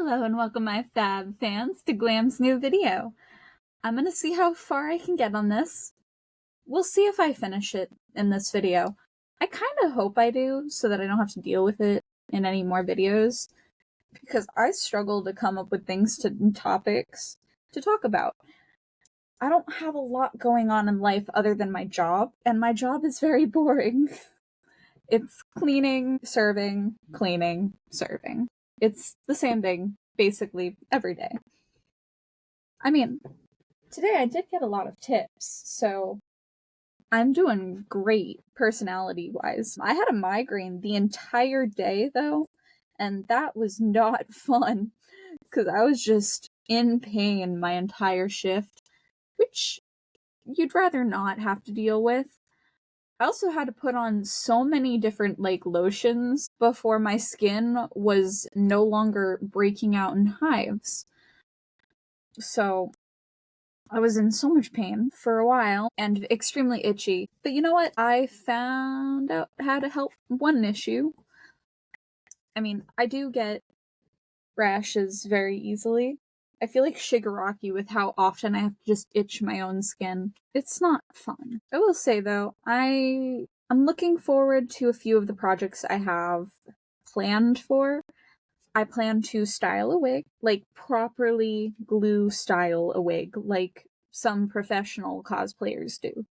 Hello and welcome my fab fans to Glam's new video. I'm gonna see how far I can get on this. We'll see if I finish it in this video. I kinda hope I do so that I don't have to deal with it in any more videos, because I struggle to come up with topics to talk about. I don't have a lot going on in life other than my job, and my job is very boring. It's cleaning, serving, cleaning, serving. It's the same thing, basically, every day. I mean, today I did get a lot of tips, so I'm doing great personality-wise. I had a migraine the entire day, though, and that was not fun, because I was just in pain my entire shift, which you'd rather not have to deal with. I also had to put on so many different, lotions before my skin was no longer breaking out in hives. So, I was in so much pain for a while and extremely itchy. But you know what? I found out how to help one issue. I mean, I do get rashes very easily. I feel like Shigaraki with how often I have to just itch my own skin. It's not fun. I will say though, I'm looking forward to a few of the projects I have planned for. I plan to style a wig, properly glue style a wig, like some professional cosplayers do.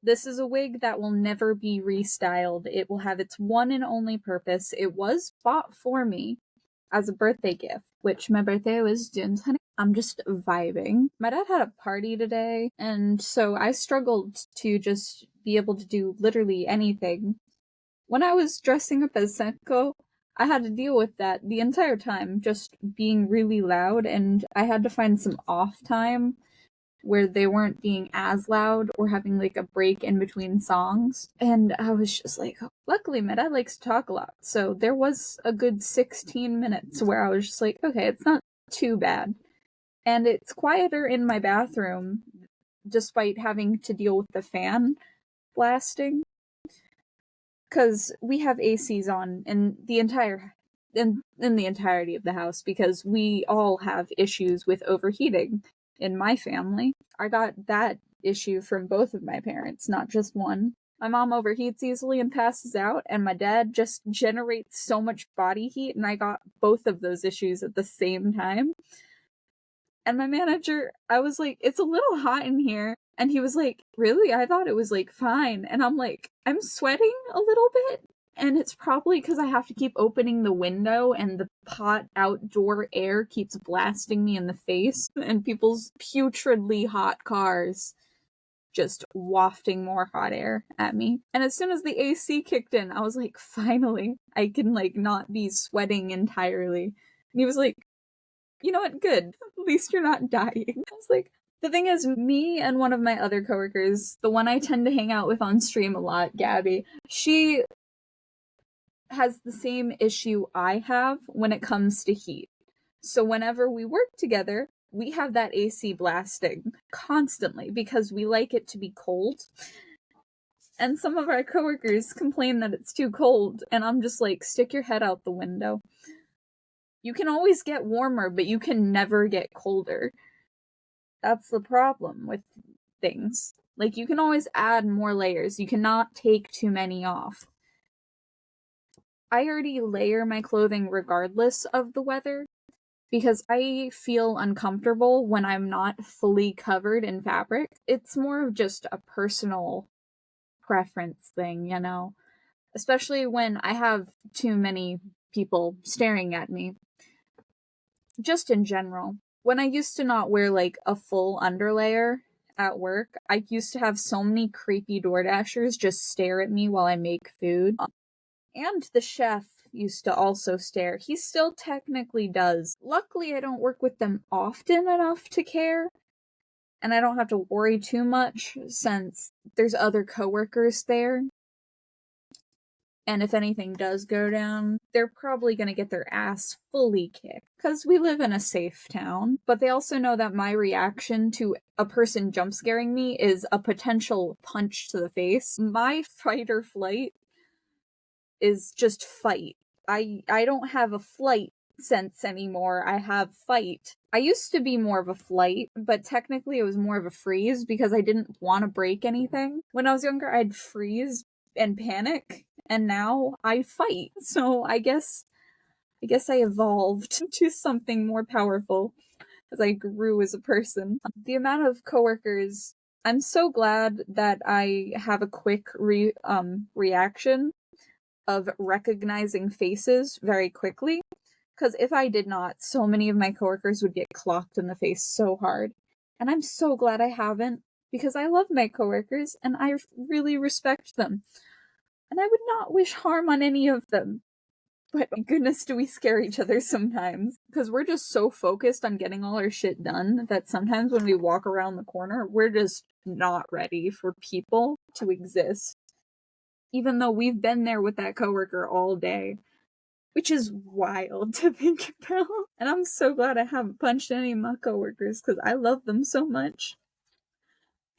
This is a wig that will never be restyled. It will have its one and only purpose. It was bought for me as a birthday gift, which my birthday was June 20th. I'm just vibing. My dad had a party today, and so I struggled to just be able to do literally anything. When I was dressing up as Senko, I had to deal with that the entire time, just being really loud, and I had to find some off time where they weren't being as loud or having a break in between songs. And I was just like, luckily my dad likes to talk a lot, so there was a good 16 minutes where I was just like, okay, it's not too bad. And it's quieter in my bathroom, despite having to deal with the fan blasting. Because we have ACs on in the entirety of the house, because we all have issues with overheating in my family. I got that issue from both of my parents, not just one. My mom overheats easily and passes out, and my dad just generates so much body heat, and I got both of those issues at the same time. And my manager, I was like, it's a little hot in here. And he was like, really? I thought it was fine. And I'm like, I'm sweating a little bit. And it's probably because I have to keep opening the window and the hot outdoor air keeps blasting me in the face. And people's putridly hot cars just wafting more hot air at me. And as soon as the AC kicked in, I was like, finally, I can not be sweating entirely. And he was like, you know what, good. At least you're not dying. I was like, the thing is, me and one of my other coworkers, the one I tend to hang out with on stream a lot, Gabby, she has the same issue I have when it comes to heat. So whenever we work together, we have that AC blasting constantly because we like it to be cold. And some of our coworkers complain that it's too cold, and I'm just like, stick your head out the window. You can always get warmer, but you can never get colder. That's the problem with things. You can always add more layers. You cannot take too many off. I already layer my clothing regardless of the weather, because I feel uncomfortable when I'm not fully covered in fabric. It's more of just a personal preference thing, Especially when I have too many people staring at me. Just in general. When I used to not wear a full underlayer at work, I used to have so many creepy DoorDashers just stare at me while I make food. And the chef used to also stare. He still technically does. Luckily, I don't work with them often enough to care, and I don't have to worry too much since there's other coworkers there. And if anything does go down, they're probably gonna get their ass fully kicked. Because we live in a safe town. But they also know that my reaction to a person jump scaring me is a potential punch to the face. My fight or flight is just fight. I don't have a flight sense anymore. I have fight. I used to be more of a flight, but technically it was more of a freeze because I didn't want to break anything. When I was younger, I'd freeze and panic, and now I fight. So I guess I evolved to something more powerful as I grew as a person. The amount of coworkers, I'm so glad that I have a quick reaction of recognizing faces very quickly. Because if I did not, so many of my coworkers would get clocked in the face so hard. And I'm so glad I haven't, because I love my coworkers and I really respect them. And I would not wish harm on any of them. But my goodness, do we scare each other sometimes? Because we're just so focused on getting all our shit done that sometimes when we walk around the corner, we're just not ready for people to exist. Even though we've been there with that coworker all day. Which is wild to think about. And I'm so glad I haven't punched any of my coworkers because I love them so much.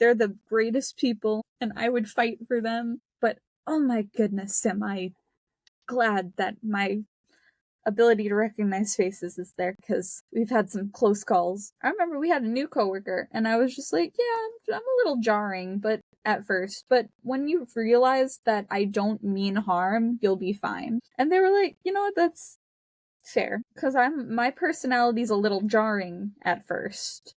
They're the greatest people and I would fight for them. But oh my goodness, am I glad that my ability to recognize faces is there because we've had some close calls. I remember we had a new coworker and I was just like, yeah, I'm a little jarring, but at first, but when you realize that I don't mean harm, you'll be fine. And they were like, you know what, that's fair, because my personality's a little jarring at first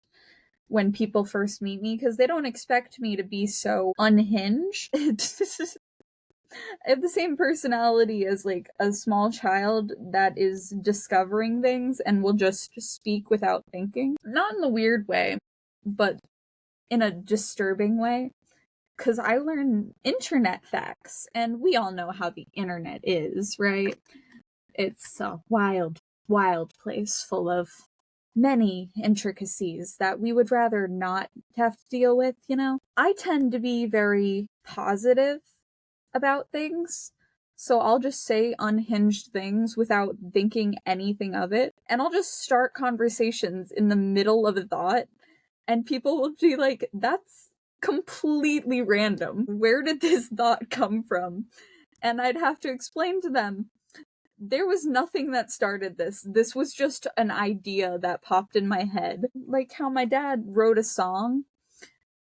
when people first meet me, because they don't expect me to be so unhinged. I have the same personality as like a small child that is discovering things and will just speak without thinking. Not in a weird way, but in a disturbing way. Because I learn internet facts, and we all know how the internet is, right? It's a wild, wild place full of many intricacies that we would rather not have to deal with, you know? I tend to be very positive about things, so I'll just say unhinged things without thinking anything of it, and I'll just start conversations in the middle of a thought, and people will be like, that's completely random. Where did this thought come from? And I'd have to explain to them, there was nothing that started this. This was just an idea that popped in my head. Like how my dad wrote a song,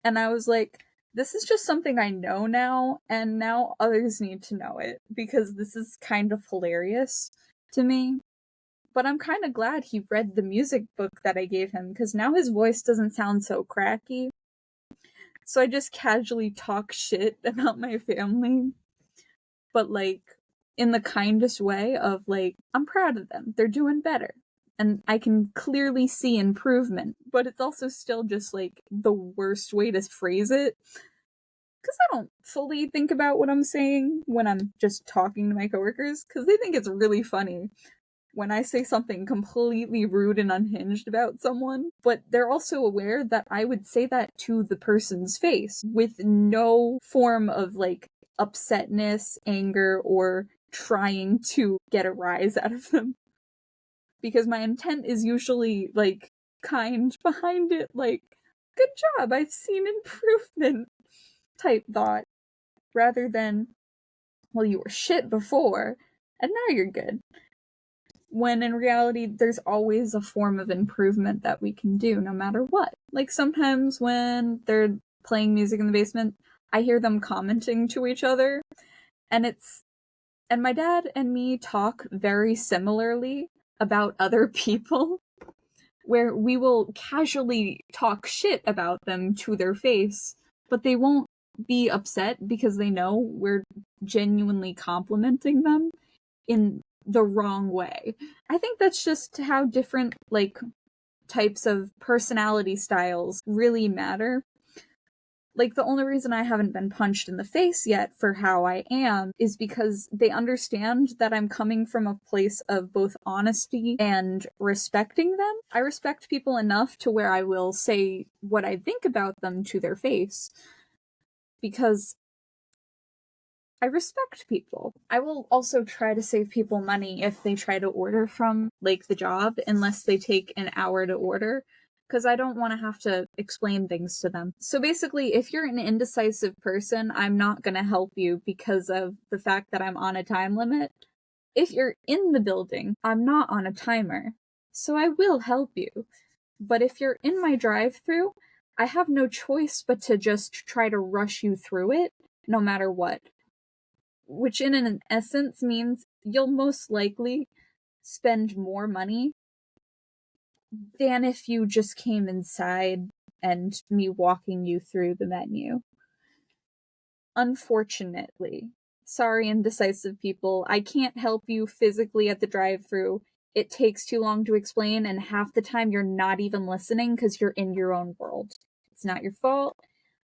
and I was like, this is just something I know now, and now others need to know it, because this is kind of hilarious to me. But I'm kind of glad he read the music book that I gave him, because now his voice doesn't sound so cracky. So I just casually talk shit about my family, but like in the kindest way of like, I'm proud of them. They're doing better. And I can clearly see improvement, but it's also still just like the worst way to phrase it. Because I don't fully think about what I'm saying when I'm just talking to my coworkers, because they think it's really funny when I say something completely rude and unhinged about someone, but they're also aware that I would say that to the person's face with no form of like upsetness, anger, or trying to get a rise out of them. Because my intent is usually like kind behind it, like, good job, I've seen improvement type thought, rather than, well, you were shit before, and now you're good. When in reality, there's always a form of improvement that we can do, no matter what. Like, sometimes when they're playing music in the basement, I hear them commenting to each other, and my dad and me talk very similarly about other people, where we will casually talk shit about them to their face, but they won't be upset because they know we're genuinely complimenting them in the wrong way. I think that's just how different, like, types of personality styles really matter. Like, the only reason I haven't been punched in the face yet for how I am is because they understand that I'm coming from a place of both honesty and respecting them. I respect people enough to where I will say what I think about them to their face, because I respect people. I will also try to save people money if they try to order from, like, the job, unless they take an hour to order, because I don't want to have to explain things to them. So basically, if you're an indecisive person, I'm not going to help you because of the fact that I'm on a time limit. If you're in the building, I'm not on a timer, so I will help you. But if you're in my drive-thru, I have no choice but to just try to rush you through it, no matter what. Which in an essence means you'll most likely spend more money than if you just came inside and me walking you through the menu. Unfortunately. Sorry, indecisive people. I can't help you physically at the drive-thru. It takes too long to explain, and half the time you're not even listening because you're in your own world. It's not your fault,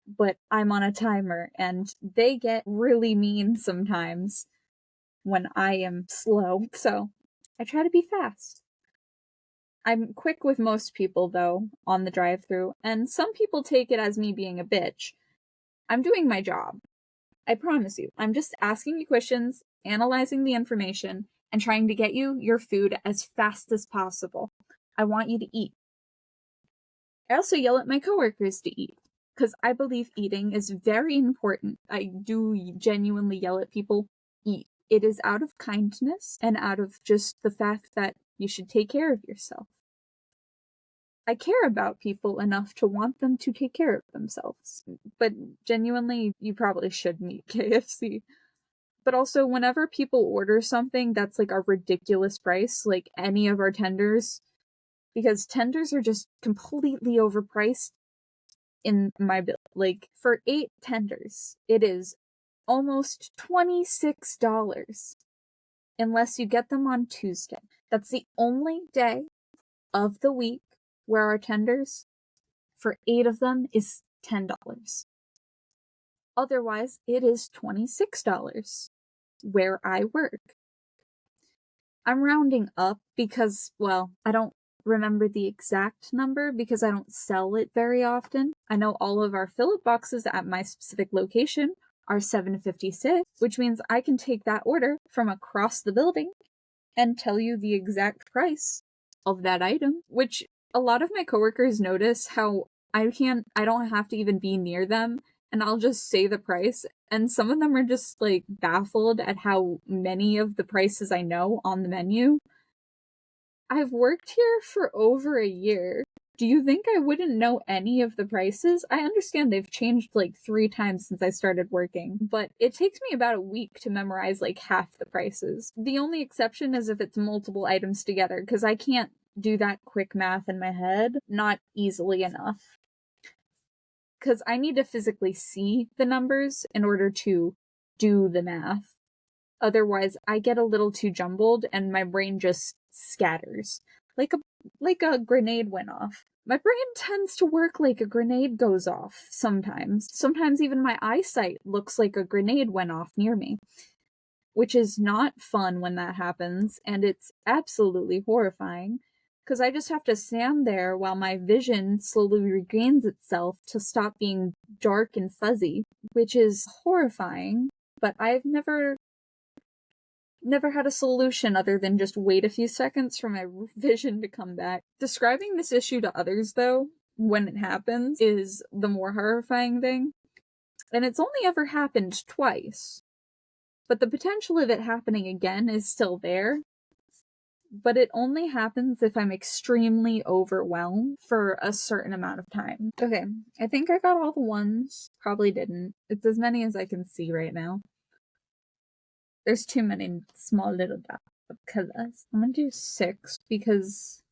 but I'm on a timer, and they get really mean sometimes when I am slow, so I try to be fast. I'm quick with most people, though, on the drive-thru, and some people take it as me being a bitch. I'm doing my job. I promise you. I'm just asking you questions, analyzing the information, and trying to get you your food as fast as possible. I want you to eat. I also yell at my coworkers to eat, because I believe eating is very important. I do genuinely yell at people, eat. It is out of kindness and out of just the fact that you should take care of yourself. I care about people enough to want them to take care of themselves. But genuinely, you probably shouldn't eat KFC. But also, whenever people order something that's like a ridiculous price, like any of our tenders, because tenders are just completely overpriced in my bill. Like, for 8 tenders, it is almost $26. Unless you get them on Tuesday. That's the only day of the week where our tenders, for 8 of them, is $10. Otherwise, it is $26 where I work. I'm rounding up because, well, I don't remember the exact number because I don't sell it very often. I know all of our fill-up boxes at my specific location are $7.56, which means I can take that order from across the building and tell you the exact price of that item, which a lot of my coworkers notice how I don't have to even be near them, and I'll just say the price, and some of them are just, like, baffled at how many of the prices I know on the menu. I've worked here for over a year. Do you think I wouldn't know any of the prices? I understand they've changed like 3 times since I started working, but it takes me about a week to memorize like half the prices. The only exception is if it's multiple items together, because I can't do that quick math in my head, not easily enough. Because I need to physically see the numbers in order to do the math. Otherwise, I get a little too jumbled and my brain just scatters. Like a grenade went off. My brain tends to work like a grenade goes off sometimes. Sometimes even my eyesight looks like a grenade went off near me. Which is not fun when that happens, and it's absolutely horrifying. Because I just have to stand there while my vision slowly regains itself to stop being dark and fuzzy, which is horrifying, but I've never had a solution other than just wait a few seconds for my vision to come back. Describing this issue to others, though, when it happens, is the more horrifying thing. And it's only ever happened twice. But the potential of it happening again is still there. But it only happens if I'm extremely overwhelmed for a certain amount of time. Okay, I think I got all the ones. Probably didn't. It's as many as I can see right now. There's too many small little dots of colors. I'm gonna do 6 because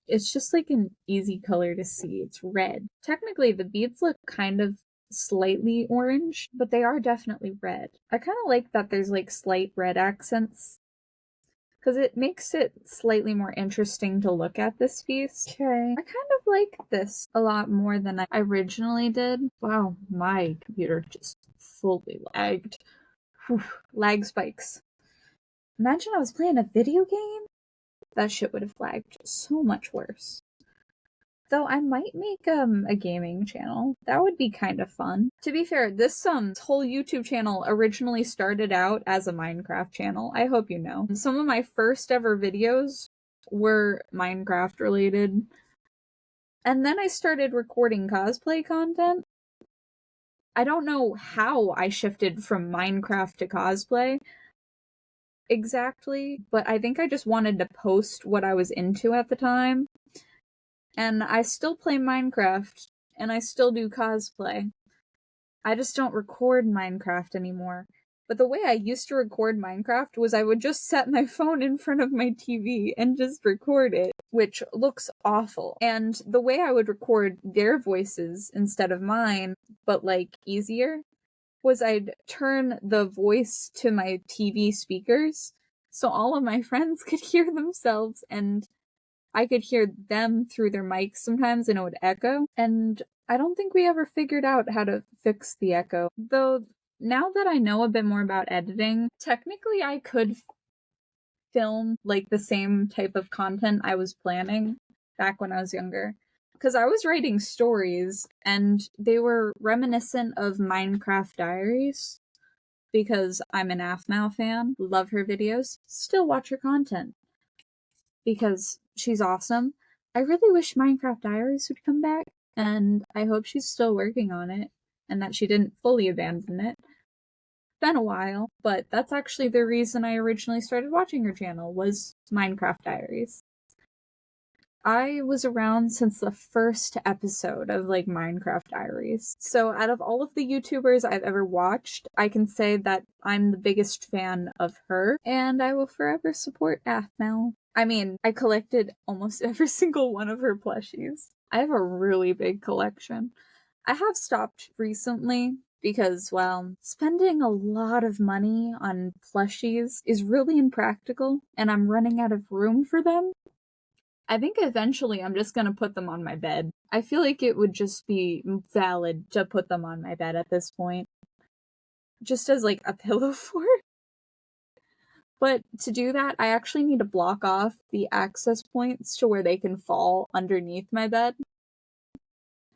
it's just like an easy color to see. It's red. Technically, the beads look kind of slightly orange, but they are definitely red. I kind of like that there's like slight red accents because it makes it slightly more interesting to look at this piece. Okay. I kind of like this a lot more than I originally did. Wow, my computer just fully lagged. Whew, lag spikes. Imagine I was playing a video game? That shit would have lagged so much worse. Though I might make a gaming channel. That would be kind of fun. To be fair, this whole YouTube channel originally started out as a Minecraft channel. I hope you know. Some of my first ever videos were Minecraft related. And then I started recording cosplay content. I don't know how I shifted from Minecraft to cosplay, exactly, but I think I just wanted to post what I was into at the time. And I still play Minecraft, and I still do cosplay. I just don't record Minecraft anymore. But the way I used to record Minecraft was I would just set my phone in front of my TV and just record it, which looks awful. And the way I would record their voices instead of mine, but like easier, was I'd turn the voice to my TV speakers so all of my friends could hear themselves and I could hear them through their mics sometimes and it would echo. And I don't think we ever figured out how to fix the echo. Though now that I know a bit more about editing, technically I could film like the same type of content I was planning back when I was younger. Because I was writing stories and they were reminiscent of Minecraft Diaries. Because I'm an Aphmau fan, love her videos, still watch her content. Because she's awesome. I really wish Minecraft Diaries would come back, and I hope she's still working on it, and that she didn't fully abandon it. Been a while, but that's actually the reason I originally started watching her channel, was Minecraft Diaries. I was around since the first episode of, like, Minecraft Diaries. So out of all of the YouTubers I've ever watched, I can say that I'm the biggest fan of her, and I will forever support Aphmau. I mean, I collected almost every single one of her plushies. I have a really big collection. I have stopped recently because, well, spending a lot of money on plushies is really impractical, and I'm running out of room for them. I think eventually I'm just gonna put them on my bed. I feel like it would just be valid to put them on my bed at this point. Just as, like, a pillow fort. But to do that, I actually need to block off the access points to where they can fall underneath my bed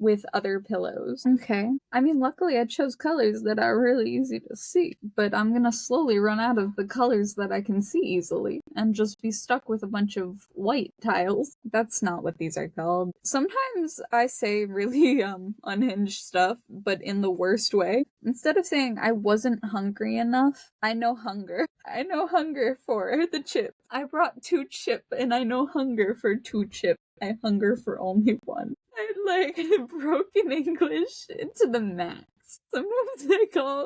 with other pillows. Okay. I mean, luckily I chose colors that are really easy to see, but I'm gonna slowly run out of the colors that I can see easily and just be stuck with a bunch of white tiles. That's not what these are called. Sometimes I say really, unhinged stuff, but in the worst way. Instead of saying I wasn't hungry enough, I know hunger. I know hunger for the chip. I brought 2 chip, and I know hunger for 2 chip. I hunger for only 1. I like broken English to the max. Sometimes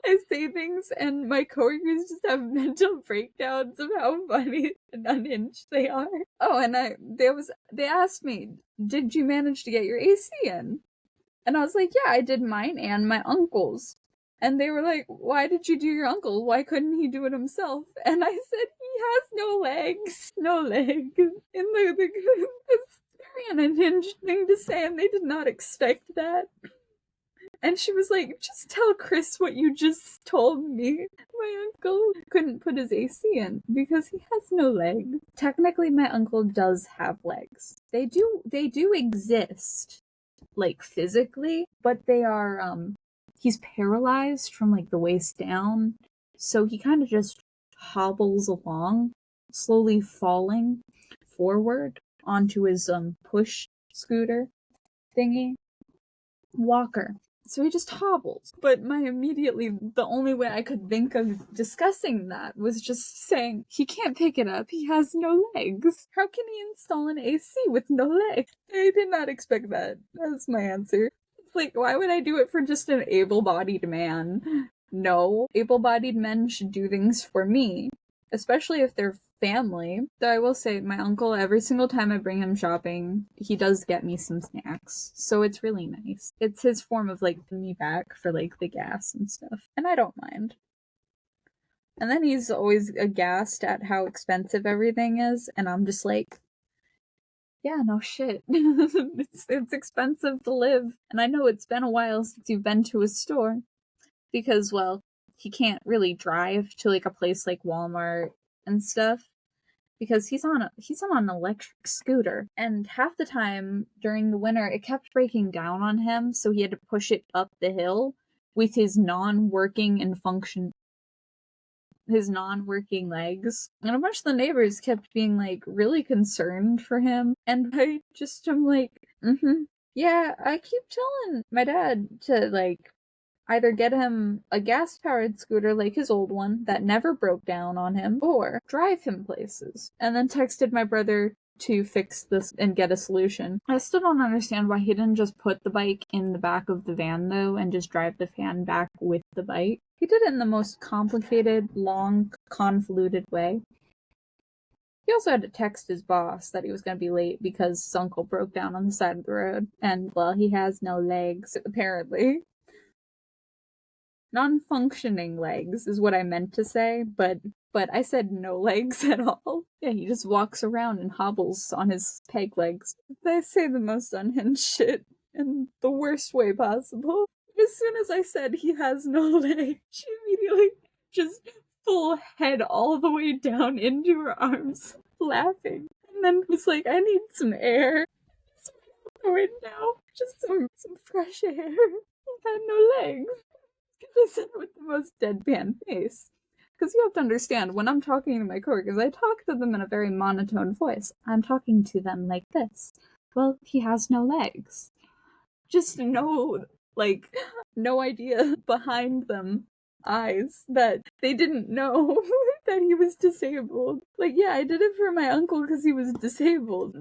I say things and my coworkers just have mental breakdowns of how funny and unhinged they are. Oh, and they asked me, did you manage to get your AC in? And I was like, yeah, I did mine and my uncle's. And they were like, why did you do your uncle? Why couldn't he do it himself? And I said, he has no legs. No legs. And it's very unhinged thing to say, and they did not expect that. And she was like, just tell Chris what you just told me. My uncle couldn't put his AC in because he has no legs. Technically, my uncle does have legs. They do exist, like, physically, but they are, he's paralyzed from, like, the waist down, so he kind of just hobbles along, slowly falling forward onto his, push scooter thingy. Walker. So he just hobbles. But the only way I could think of discussing that was just saying, he can't pick it up, he has no legs. How can he install an AC with no legs? I did not expect that. That's my answer. It's like, why would I do it for just an able-bodied man? No, able-bodied men should do things for me. Especially if they're family. Though I will say, my uncle, every single time I bring him shopping, he does get me some snacks. So it's really nice. It's his form of, like, putting me back for, like, the gas and stuff. And I don't mind. And then he's always aghast at how expensive everything is, and I'm just like, yeah, no shit. It's expensive to live. And I know it's been a while since you've been to a store. Because, well, he can't really drive to, like, a place like Walmart and stuff because he's on an electric scooter, and half the time during the winter it kept breaking down on him, so he had to push it up the hill with his non-working legs. And a bunch of the neighbors kept being, like, really concerned for him, and I'm like, yeah, I keep telling my dad to, like, Either get him a gas-powered scooter like his old one that never broke down on him, or drive him places. And then texted my brother to fix this and get a solution. I still don't understand why he didn't just put the bike in the back of the van, though, and just drive the van back with the bike. He did it in the most complicated, long, convoluted way. He also had to text his boss that he was going to be late because his uncle broke down on the side of the road. And, well, he has no legs, apparently. Non-functioning legs is what I meant to say, but I said no legs at all. Yeah, he just walks around and hobbles on his peg legs. I say the most unhinged shit in the worst way possible. As soon as I said he has no legs, she immediately just full head all the way down into her arms, laughing. And then was like, I need some air. So I went out the window, just some fresh air. He had no legs. I said it with the most deadpan face. Because you have to understand, when I'm talking to my coworkers, I talk to them in a very monotone voice. I'm talking to them like this. Well, he has no legs. Just no idea behind them eyes that they didn't know that he was disabled. Like, yeah, I did it for my uncle because he was disabled.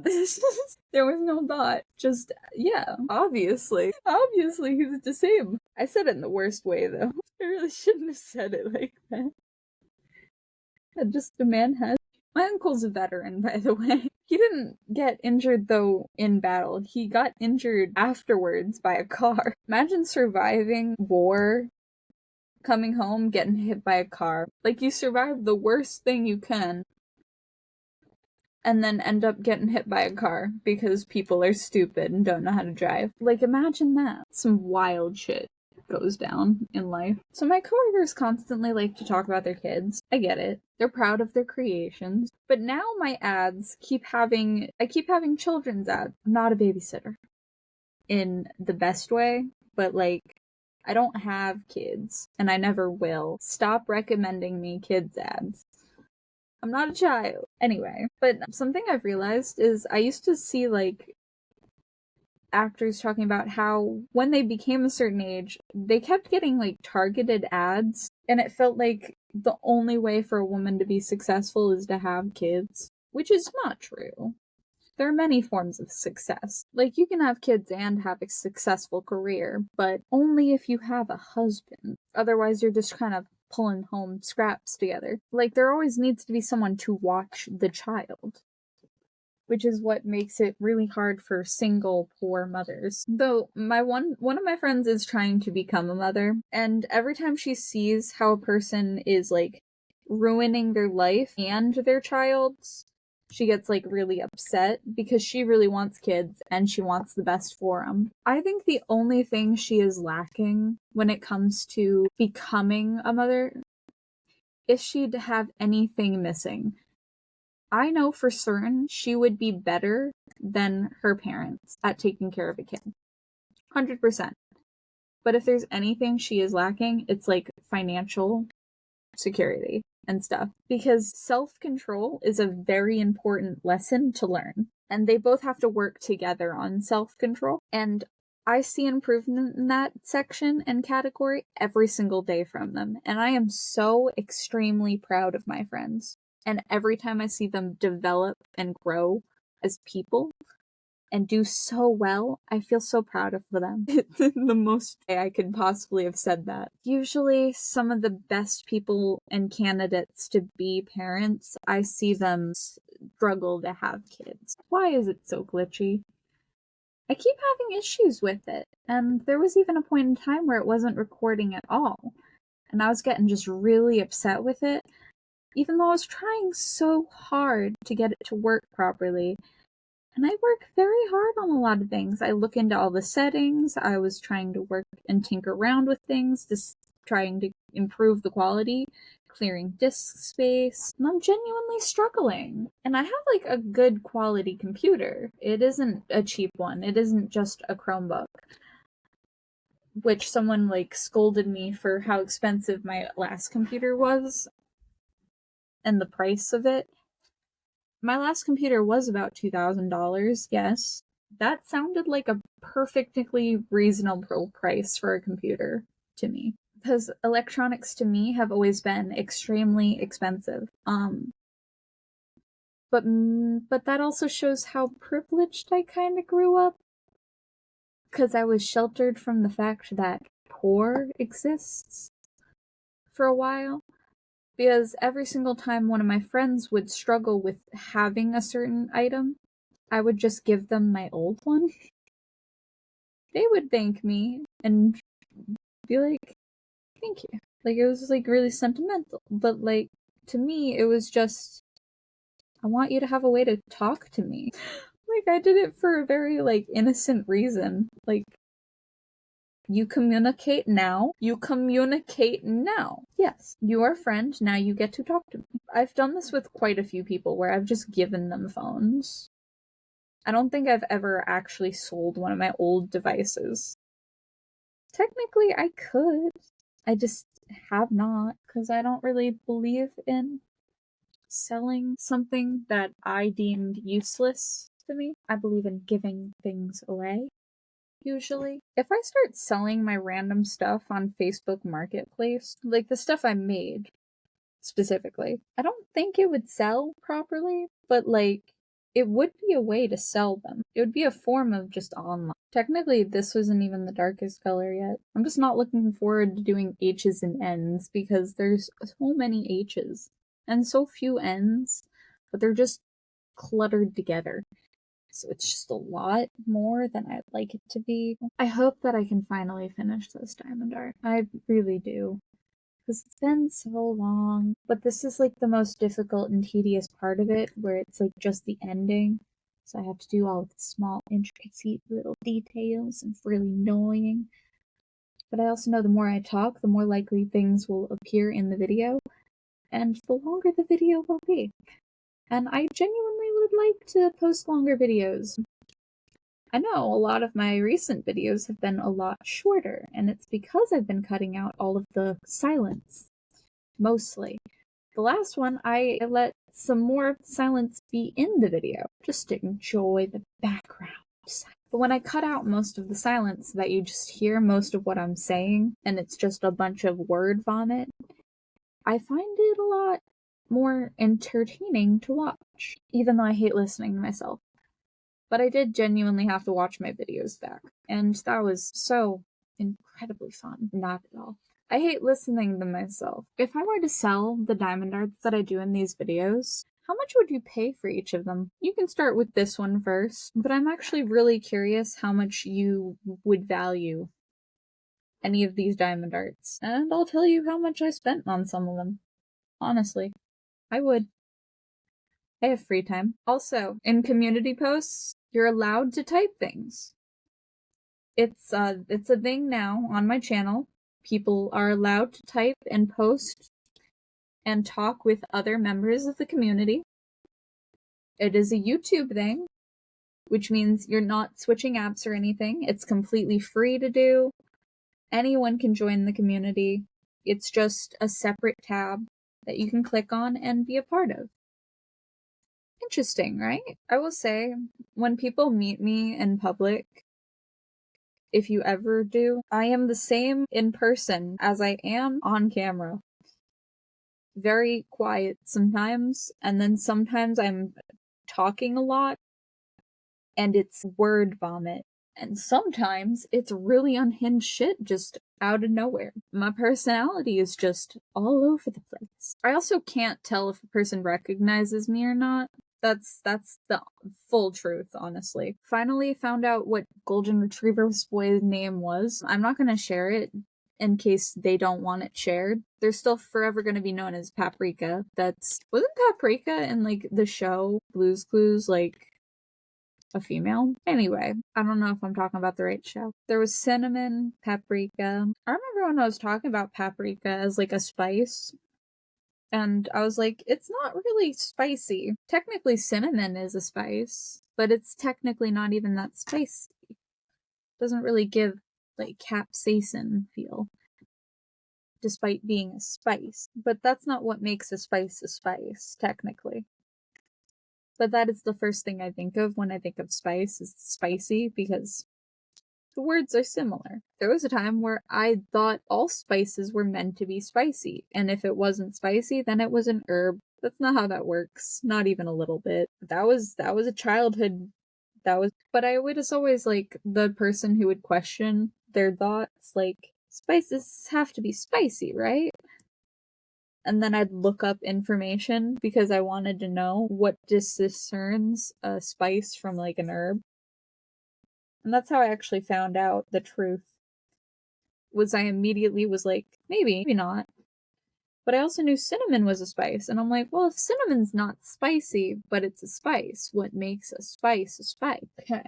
There was no thought. Just, yeah, obviously he's disabled. I said it in the worst way, though. I really shouldn't have said it like that. Just a man has. My uncle's a veteran, by the way. He didn't get injured, though, in battle. He got injured afterwards by a car. Imagine surviving war, coming home, getting hit by a car. Like, you survive the worst thing you can, and then end up getting hit by a car because people are stupid and don't know how to drive. Like, imagine that. Some wild shit goes down in life. So my coworkers constantly like to talk about their kids. I get it. They're proud of their creations. But now my ads I keep having children's ads. I'm not a babysitter in the best way, but like, I don't have kids, and I never will. Stop recommending me kids ads. I'm not a child. Anyway, but something I've realized is I used to see, like, actors talking about how when they became a certain age, they kept getting, like, targeted ads, and it felt like the only way for a woman to be successful is to have kids, which is not true. There are many forms of success. Like, you can have kids and have a successful career, but only if you have a husband. Otherwise, you're just kind of pulling home scraps together. Like, there always needs to be someone to watch the child, which is what makes it really hard for single, poor mothers. Though, one of my friends is trying to become a mother, and every time she sees how a person is, like, ruining their life and their child's, she gets, like, really upset because she really wants kids and she wants the best for them. I think the only thing she is lacking when it comes to becoming a mother is she'd have anything missing. I know for certain she would be better than her parents at taking care of a kid. 100%. But if there's anything she is lacking, it's like financial security and stuff. Because self-control is a very important lesson to learn. And they both have to work together on self-control. And I see improvement in that section and category every single day from them. And I am so extremely proud of my friends. And every time I see them develop and grow as people and do so well, I feel so proud of them. The most way I could possibly have said that. Usually, some of the best people and candidates to be parents, I see them struggle to have kids. Why is it so glitchy? I keep having issues with it, and there was even a point in time where it wasn't recording at all, and I was getting just really upset with it, even though I was trying so hard to get it to work properly. And I work very hard on a lot of things. I look into all the settings. I was trying to work and tinker around with things, just trying to improve the quality, clearing disk space, and I'm genuinely struggling. And I have, like, a good quality computer. It isn't a cheap one. It isn't just a Chromebook, which someone, like, scolded me for how expensive my last computer was and the price of it. My last computer was about $2,000, yes. That sounded like a perfectly reasonable price for a computer to me. Because electronics to me have always been extremely expensive. But that also shows how privileged I kind of grew up. Because I was sheltered from the fact that poor exists for a while. Because every single time one of my friends would struggle with having a certain item, I would just give them my old one. They would thank me and be like, thank you. Like, it was, like, really sentimental. But, like, to me, it was just, I want you to have a way to talk to me. Like, I did it for a very, like, innocent reason. Like, you communicate now. You communicate now. Yes, you are a friend. Now you get to talk to me. I've done this with quite a few people where I've just given them phones. I don't think I've ever actually sold one of my old devices. Technically, I could. I just have not, because I don't really believe in selling something that I deemed useless to me. I believe in giving things away, usually. If I start selling my random stuff on Facebook Marketplace, like the stuff I made specifically, I don't think it would sell properly, but like, it would be a way to sell them. It would be a form of just online. Technically, this wasn't even the darkest color yet. I'm just not looking forward to doing H's and N's because there's so many H's and so few N's, but they're just cluttered together. So it's just a lot more than I'd like it to be. I hope that I can finally finish this diamond art. I really do. Because it's been so long. But this is like the most difficult and tedious part of it, where it's like just the ending. So I have to do all the small, intricate little details, and it's really annoying. But I also know the more I talk, the more likely things will appear in the video, and the longer the video will be. And I genuinely would like to post longer videos. I know a lot of my recent videos have been a lot shorter, and it's because I've been cutting out all of the silence. Mostly. The last one, I let some more silence be in the video, just to enjoy the background. But when I cut out most of the silence so that you just hear most of what I'm saying, and it's just a bunch of word vomit, I find it a lot more entertaining to watch, even though I hate listening to myself. But I did genuinely have to watch my videos back, and that was so incredibly fun. Not at all. I hate listening to myself. If I were to sell the diamond arts that I do in these videos, how much would you pay for each of them? You can start with this one first, but I'm actually really curious how much you would value any of these diamond arts, and I'll tell you how much I spent on some of them. Honestly, I would. I have free time. Also, in community posts, you're allowed to type things. It's a thing now on my channel. People are allowed to type and post and talk with other members of the community. It is a YouTube thing, which means you're not switching apps or anything. It's completely free to do. Anyone can join the community. It's just a separate tab that you can click on and be a part of. Interesting, right? I will say, when people meet me in public, if you ever do, I am the same in person as I am on camera. Very quiet sometimes, and then sometimes I'm talking a lot, and it's word vomit. And sometimes it's really unhinged shit just out of nowhere. My personality is just all over the place. I also can't tell if a person recognizes me or not. That's the full truth, honestly. Finally found out what Golden Retriever's boy's name was. I'm not gonna share it in case they don't want it shared. They're still forever gonna be known as Paprika. Wasn't Paprika in, like, the show Blue's Clues, like, a female? Anyway, I don't know if I'm talking about the right show. There was cinnamon, paprika. I remember when I was talking about paprika as, like, a spice, and I was like, it's not really spicy. Technically, cinnamon is a spice, but it's technically not even that spicy. Doesn't really give, like, capsaicin feel, despite being a spice. But that's not what makes a spice, technically. But that is the first thing I think of when I think of spice, is spicy, because The words are similar. There was a time where I thought all spices were meant to be spicy, and if it wasn't spicy, then it was an herb. That's not how that works. Not even a little bit. That was a childhood. But I was always like the person who would question their thoughts, like, spices have to be spicy, right? And then I'd look up information because I wanted to know what discerns a spice from like an herb. And that's how I actually found out the truth. I immediately was like, maybe not. But I also knew cinnamon was a spice, and I'm like, well, if cinnamon's not spicy, but it's a spice, what makes a spice a spice? Okay.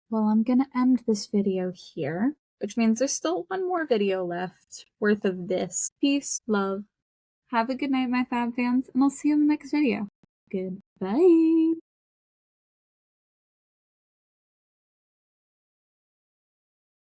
Well, I'm gonna end this video here, which means there's still one more video left worth of this. Peace, love. Have a good night, my fab fans, and I'll see you in the next video. Goodbye.